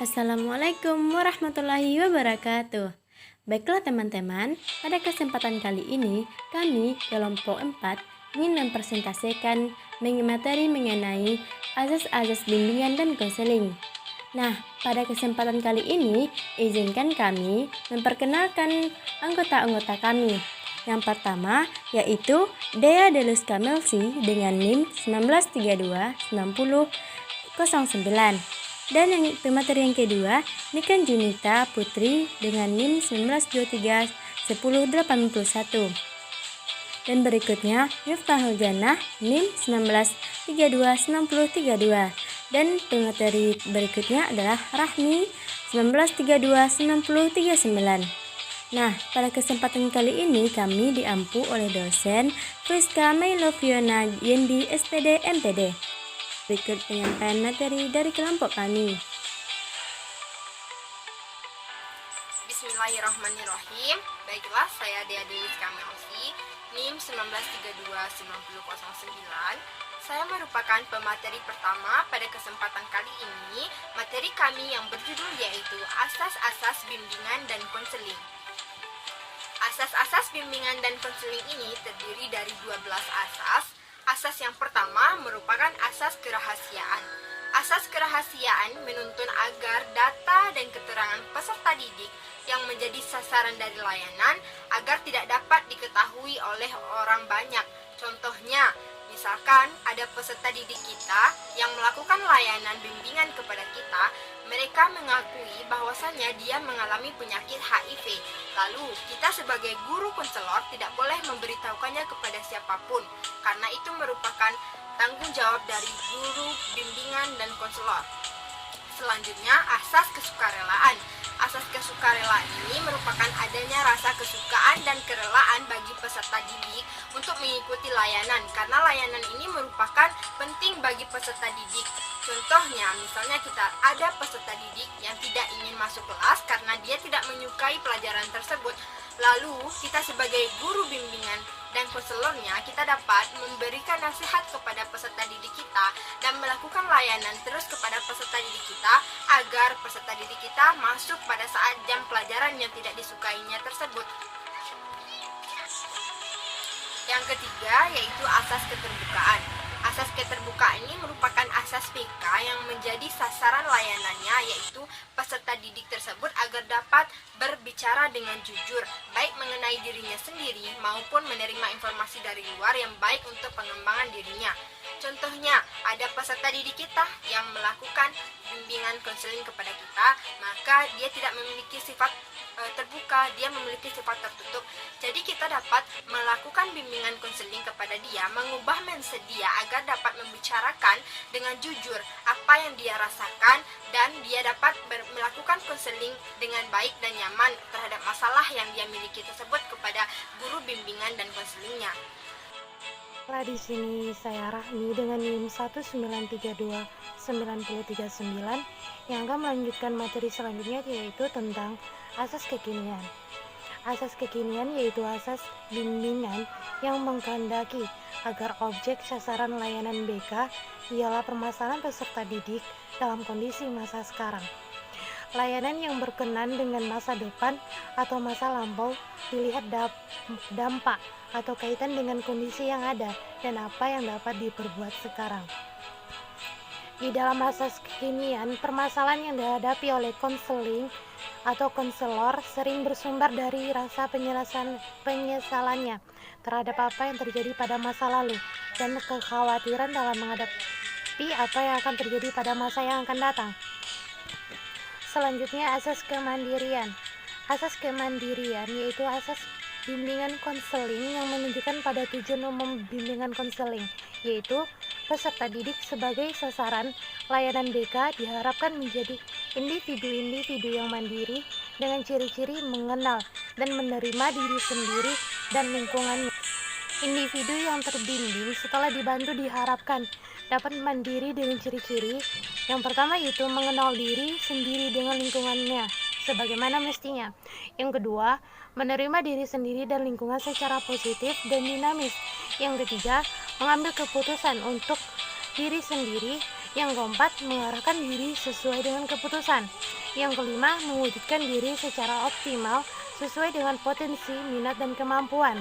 Assalamualaikum warahmatullahi wabarakatuh. Baiklah teman-teman, pada kesempatan kali ini kami kelompok 4 ingin mempresentasikan materi mengenai azas-azas bimbingan dan konseling. Nah, pada kesempatan kali ini izinkan kami memperkenalkan anggota-anggota kami. Yang pertama yaitu Dea Delus Kamelsi dengan NIM 19329009. Dan yang pemateri yang kedua, Niken Junita Putri dengan NIM 19231081. Dan berikutnya, Miftahul Jannah NIM 19329032. Dan pemateri berikutnya adalah Rahmi 19329039. Nah, pada kesempatan kali ini kami diampu oleh dosen Friska Mailoviona Yendi SPD MPD. Berikut penyampaian materi dari kelompok kami. Bismillahirrahmanirrahim. Baiklah, saya Dea Delis Kamelsi, NIM 19329009. Saya merupakan pemateri pertama pada kesempatan kali ini. Materi kami yang berjudul yaitu Asas-asas bimbingan dan konseling. Asas-asas bimbingan dan konseling ini terdiri dari 12 asas. Asas yang pertama merupakan asas kerahasiaan. Asas kerahasiaan menuntun agar data dan keterangan peserta didik yang menjadi sasaran dari layanan agar tidak dapat diketahui oleh orang banyak. Contohnya, misalkan ada peserta didik kita yang melakukan layanan bimbingan kepada kita, mereka mengakui bahwasannya dia mengalami penyakit HIV. Lalu, kita sebagai guru konselor tidak boleh memberitahukannya kepada siapapun, karena itu merupakan tanggung jawab dari guru bimbingan dan konselor. Selanjutnya, asas kesukarelaan. Asas kesukarelaan ini merupakan adanya rasa kesukaan dan kerelaan bagi peserta didik untuk mengikuti layanan, karena layanan ini merupakan penting bagi peserta didik. Contohnya, misalnya kita ada peserta didik yang tidak ingin masuk kelas karena dia tidak menyukai pelajaran tersebut. Lalu, kita sebagai guru bimbingan dan konselornya, kita dapat memberikan nasihat kepada peserta didik kita dan melakukan layanan terus kepada peserta didik kita agar peserta didik kita masuk pada saat jam pelajaran yang tidak disukainya tersebut. Yang ketiga yaitu asas keterbukaan. Asas keterbukaan ini merupakan asas PK yang menjadi sasaran layanannya, yaitu peserta didik tersebut agar dapat berbicara dengan jujur, baik mengenai dirinya sendiri maupun menerima informasi dari luar yang baik untuk pengembangan dirinya. Contohnya, ada peserta didik kita yang melakukan bimbingan konseling kepada kita, maka dia tidak memiliki sifat terbuka, dia memiliki sifat tertutup. Jadi kita dapat melakukan bimbingan konseling kepada dia, mengubah mindset dia agar dapat membicarakan dengan jujur apa yang dia rasakan, dan dia dapat melakukan konseling dengan baik dan nyaman terhadap masalah yang dia miliki tersebut kepada guru bimbingan dan konselingnya. Di sini saya Rahmi dengan NIM 19329039 yang akan melanjutkan materi selanjutnya, yaitu tentang asas kekinian. Asas kekinian yaitu asas bimbingan yang mengkehendaki agar objek sasaran layanan BK ialah permasalahan peserta didik dalam kondisi masa sekarang. Layanan yang berkenan dengan masa depan atau masa lampau dilihat dampak atau kaitan dengan kondisi yang ada dan apa yang dapat diperbuat sekarang. Di dalam asas kekinian, permasalahan yang dihadapi oleh konseling atau konselor sering bersumber dari rasa penyesalannya terhadap apa yang terjadi pada masa lalu dan kekhawatiran dalam menghadapi apa yang akan terjadi pada masa yang akan datang. Selanjutnya, asas kemandirian. Asas kemandirian yaitu asas bimbingan konseling yang menunjukkan pada tujuan umum bimbingan konseling, yaitu peserta didik sebagai sasaran layanan BK diharapkan menjadi individu-individu yang mandiri dengan ciri-ciri mengenal dan menerima diri sendiri dan lingkungannya. Individu yang terbimbing setelah dibantu diharapkan dapat mandiri dengan ciri-ciri. Yang pertama yaitu mengenal diri sendiri dengan lingkungannya sebagaimana mestinya. Yang kedua, menerima diri sendiri dan lingkungan secara positif dan dinamis. Yang ketiga, mengambil keputusan untuk diri sendiri. Yang keempat, mengarahkan diri sesuai dengan keputusan. Yang kelima, mewujudkan diri secara optimal sesuai dengan potensi, minat, dan kemampuan.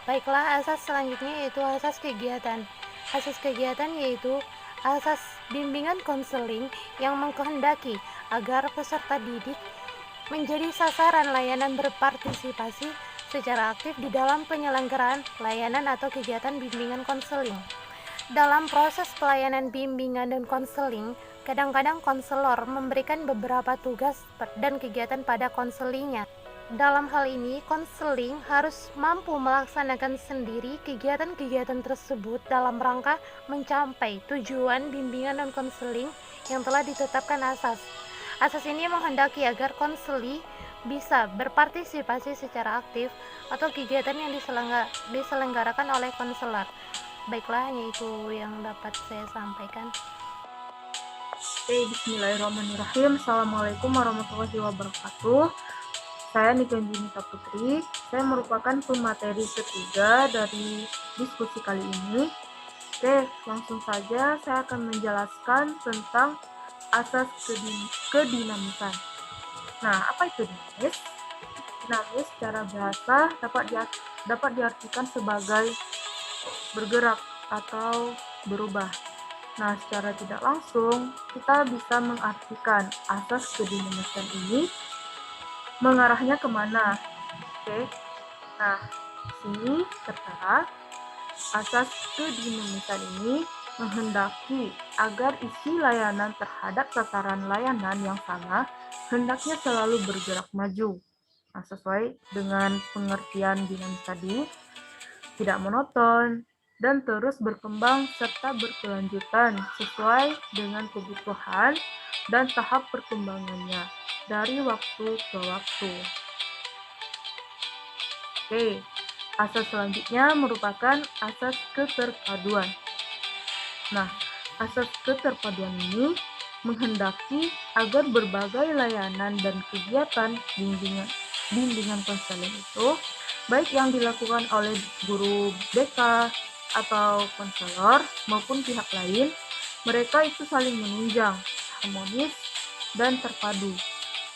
Baiklah, asas selanjutnya yaitu asas kegiatan. Asas kegiatan yaitu asas bimbingan konseling yang mengkehendaki agar peserta didik menjadi sasaran layanan berpartisipasi secara aktif di dalam penyelenggaraan layanan atau kegiatan bimbingan konseling. Dalam proses pelayanan bimbingan dan konseling, kadang-kadang konselor memberikan beberapa tugas dan kegiatan pada konselingnya. Dalam hal ini, konseling harus mampu melaksanakan sendiri kegiatan-kegiatan tersebut dalam rangka mencapai tujuan bimbingan dan konseling yang telah ditetapkan asas. Asas ini menghendaki agar konseli bisa berpartisipasi secara aktif atau kegiatan yang diselenggarakan oleh konselor. Baiklah, hanya itu yang dapat saya sampaikan. Bismillahirrahmanirrahim. Assalamualaikum warahmatullahi wabarakatuh. Saya Nika Junita Putri. Saya merupakan pemateri ketiga dari diskusi kali ini. Oke, langsung saja saya akan menjelaskan tentang asas kedinamisan. Nah, apa itu dinamis? Dinamis secara bahasa dapat diartikan sebagai bergerak atau berubah. Nah, secara tidak langsung, kita bisa mengartikan asas kedinamisan ini mengarahnya kemana. Oke, nah, sini tertera asas kedinamisan ini menghendaki agar isi layanan terhadap sasaran layanan yang sama hendaknya selalu bergerak maju. Nah, sesuai dengan pengertian dinamis tadi, tidak monoton, dan terus berkembang serta berkelanjutan sesuai dengan kebutuhan dan tahap perkembangannya dari waktu ke waktu. Oke, asas selanjutnya merupakan asas keterpaduan. Nah, asas keterpaduan ini menghendaki agar berbagai layanan dan kegiatan bimbingan konseling itu, baik yang dilakukan oleh guru BK atau konselor maupun pihak lain, mereka itu saling menunjang, harmonis, dan terpadu.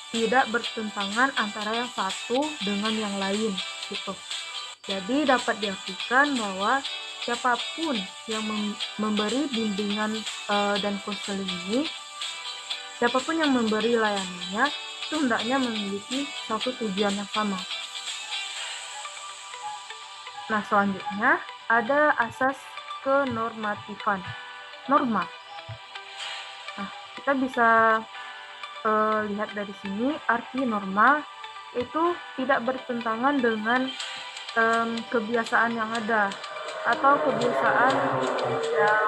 Tidak bertentangan antara yang satu dengan yang lain, gitu. Jadi dapat diartikan bahwa siapapun yang memberi bimbingan dan konseling ini, siapapun yang memberi layanannya, itu hendaknya memiliki satu tujuan yang sama. Nah, selanjutnya ada asas kenormatifan. Norma. Nah, kita bisa lihat dari sini arti norma itu tidak bertentangan dengan kebiasaan yang ada atau kebiasaan yang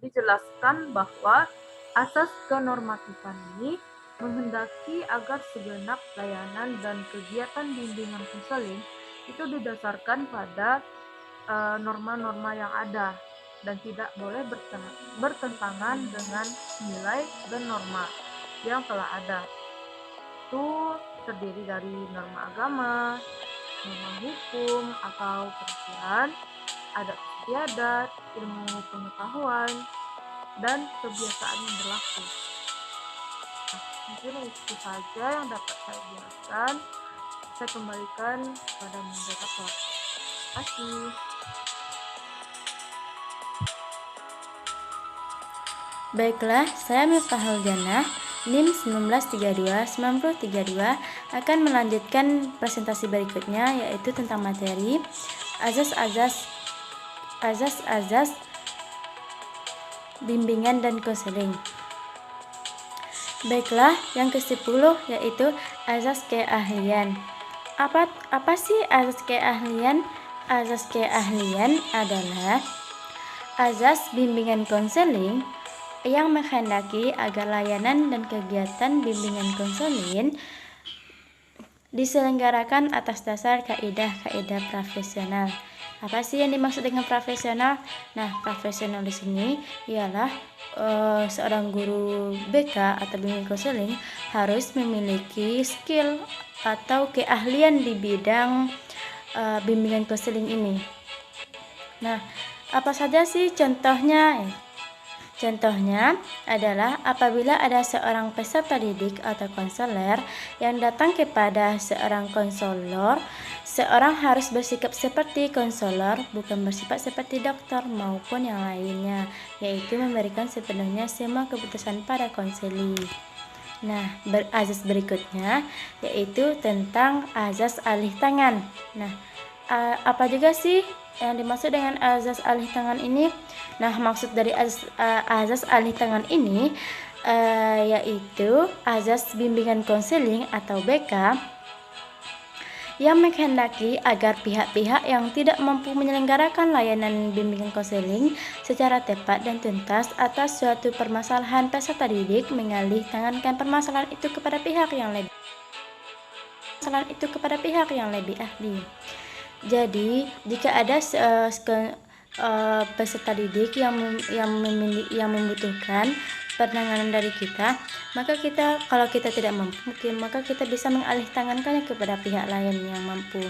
dijelaskan bahwa asas kenormatifan ini menghendaki agar segenap layanan dan kegiatan bimbingan konseling itu didasarkan pada norma-norma yang ada dan tidak boleh bertentangan dengan nilai dan norma yang telah ada. Itu terdiri dari norma agama, norma hukum atau peraturan, adat istiadat, ilmu pengetahuan, dan kebiasaan yang berlaku. Nah, mungkin itu saja yang dapat saya jelaskan. Saya kembalikan kepada moderator. Terima kasih. Baiklah, saya Miftahul Jannah, NIM 1932-9032 akan melanjutkan presentasi berikutnya, yaitu tentang materi azas-azas bimbingan dan konseling. Baiklah, yang ke-10 yaitu azas keahlian. Apa sih azas keahlian? Azas keahlian adalah azas bimbingan konseling yang menghendaki agar layanan dan kegiatan bimbingan konseling diselenggarakan atas dasar kaidah-kaidah profesional. Apa sih yang dimaksud dengan profesional? Nah, profesional di sini ialah seorang guru BK atau bimbingan konseling harus memiliki skill atau keahlian di bidang bimbingan konseling ini. Nah, apa saja sih contohnya? Contohnya adalah apabila ada seorang peserta didik atau konselor yang datang kepada seorang konselor, seorang harus bersikap seperti konselor, bukan bersifat seperti dokter maupun yang lainnya, yaitu memberikan sepenuhnya semua keputusan pada konseli. Nah, azas berikutnya yaitu tentang azas alih tangan. Nah, apa juga sih yang dimaksud dengan azas alih tangan ini? Nah, maksud dari azas alih tangan ini yaitu azas bimbingan konseling atau BK yang menghendaki agar pihak-pihak yang tidak mampu menyelenggarakan layanan bimbingan konseling secara tepat dan tuntas atas suatu permasalahan peserta didik mengalih tangankan permasalahan itu kepada pihak yang lebih ahli. Jadi, jika ada peserta didik yang membutuhkan penanganan dari kita, maka kalau kita tidak mampu, maka kita bisa mengalih tangankannya kepada pihak lain yang mampu.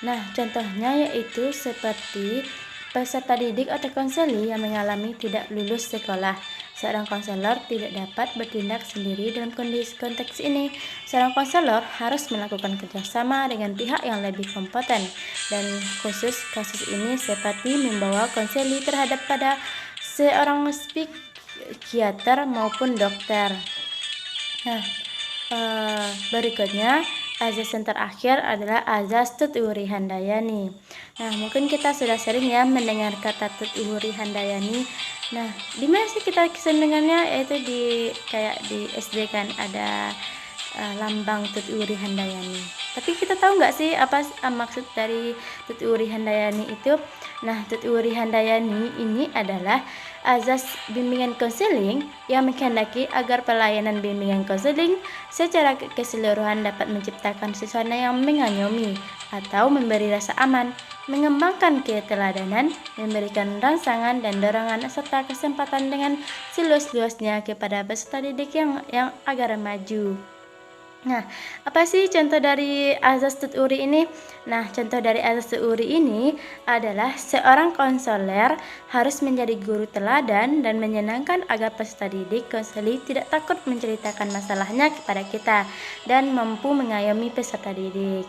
Nah, contohnya yaitu seperti peserta didik atau konseli yang mengalami tidak lulus sekolah. Seorang konselor tidak dapat bertindak sendiri dalam konteks ini. Seorang konselor harus melakukan kerjasama dengan pihak yang lebih kompeten, dan khusus kasus ini seperti membawa konseli terhadap pada seorang psikiater maupun dokter. Nah, berikutnya azas yang terakhir adalah azas Tut-Wuri Handayani. Nah, mungkin kita sudah sering ya mendengar kata Tut-Wuri Handayani. Nah, di mana sih kita sering dengarnya? Yaitu di SD kan ada lambang Tut-Wuri Handayani. Tapi kita tahu nggak sih apa maksud dari Tut-Wuri Handayani itu? Nah, Tut-Wuri Handayani ini adalah azas bimbingan konseling yang menghendaki agar pelayanan bimbingan konseling secara keseluruhan dapat menciptakan suasana yang mengayomi atau memberi rasa aman, mengembangkan keteladanan, memberikan rangsangan dan dorongan serta kesempatan dengan seluas-luasnya kepada peserta didik yang agar maju. Nah, apa sih contoh dari azas Tut-Wuri ini? Nah, contoh dari azas Tut-Wuri ini adalah seorang konselor harus menjadi guru teladan dan menyenangkan agar peserta didik konseli tidak takut menceritakan masalahnya kepada kita dan mampu mengayomi peserta didik.